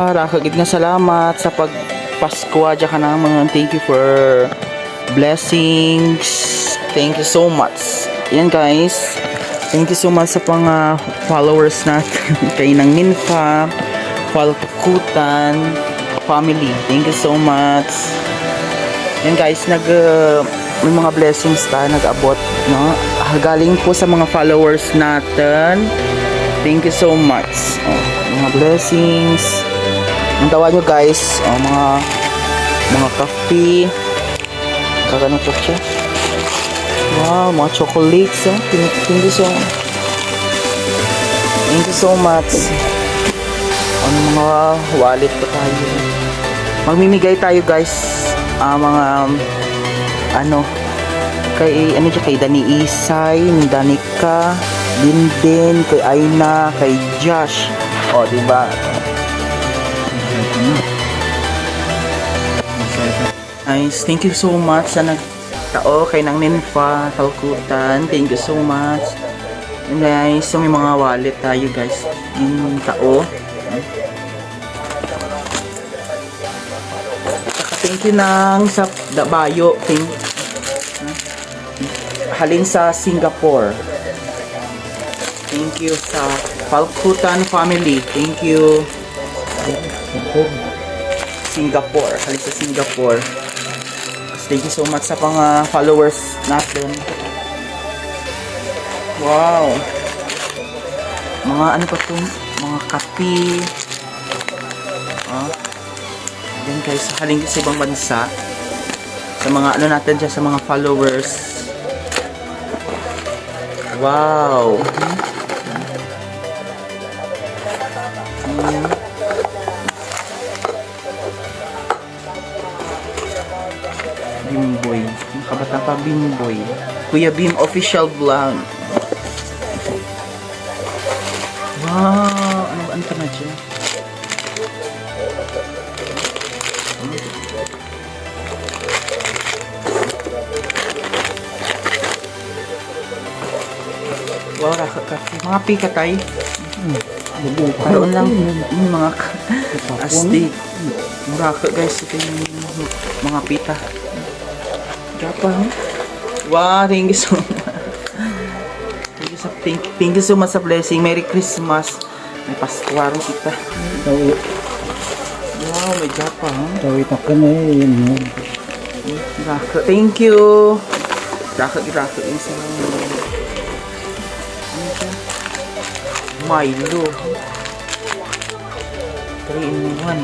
Rakagid nga salamat sa pagpaskwa dyan ka na mga thank you for blessings. Thank you so much. Yan guys. Thank you so much sa pang followers natin. Kay ng Ninfa, Falkutan family. Thank you so much. Yan guys, may mga blessings tayo nag-abot, no? Galing po sa mga followers natin. Thank you so much. Mga blessings. Ang tawa nyo guys, mga coffee. Kagano po siya. Wow, mga chocolates. Thank you so much. Mga wallet pa tayo. Magmimigay tayo guys. Kay Dani Isay, ni Danica, Linden, kay Aina, kay Josh. Diba? Nice. Thank you so much sa nagtao kay nang Ninfa, Falkutan. Thank you so much. And guys, so may mga wallet tayo guys. Yung tao. Thank you nang sa Dabayo. Halin sa Singapore. Thank you sa Falkutan family. Thank you. Singapore. Halin sa Singapore. Thank you so much sa mga followers natin. Wow. Mga ano pa to? Mga kape. Yan guys, haling sa ibang bansa. Sa mga ano natin dyan, sa mga followers. Wow. Bimboy. Kabata pa Bimboy. Kuya Bim official vlog. Wow. Ano ka na dyan? Wow, raka-kafe. Mga pika tayo. Karoon lang yung mga astig. Raka guys. Ito yung mga pita. Japang. Wow, thank you so much. Thank you so much sa blessing. Merry Christmas. May Paskwaro kita. Wow, may Japang. Tawit ako na yun. Raka, thank you. Raka yung sa Milo 3-in-1.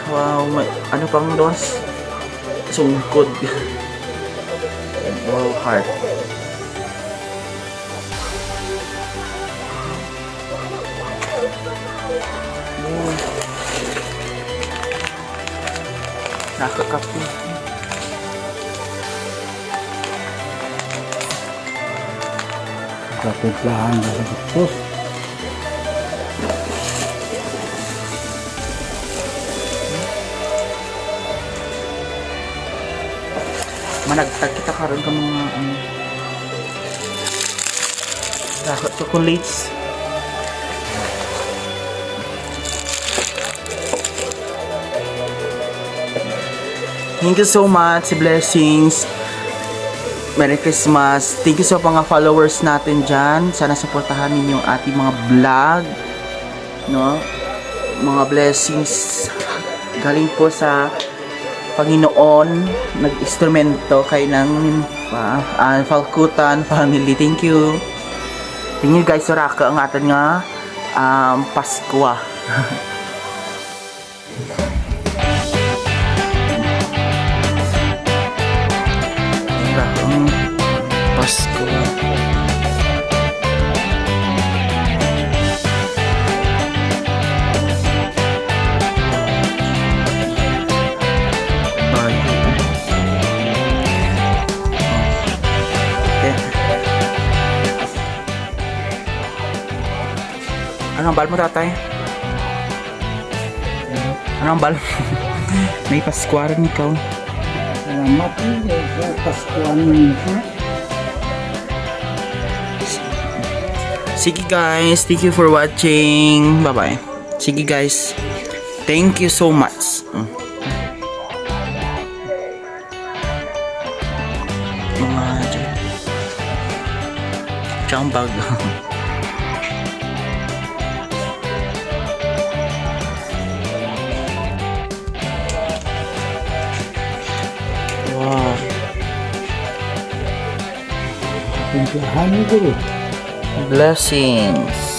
Wow, may ano pang dos? Sungkod. Wow, heart. Nakakapi. Katimplahan na sa gusto. Managtag kita karon ka mga chocolates. Thank you so much. Blessings. Merry Christmas. Thank you sa mga followers natin dyan. Sana supportahan ninyo yung ating mga vlog. No? Mga blessings galing po sa Panginoon. Nag-instrumento kay ng Falkutan family. Thank you. Thank you guys. Suraka ang atin nga Paskwa. Pasko. Anong bal mo, tatay? Anong bal? May Paskwaran ikaw. Salamat sa Paskuan ninyo. Sige guys, thank you for watching. Bye-bye. Sige guys. Thank you so much. Mga dyan. Tsaka ang bag. Wow. Timplahan mo guro. Blessings.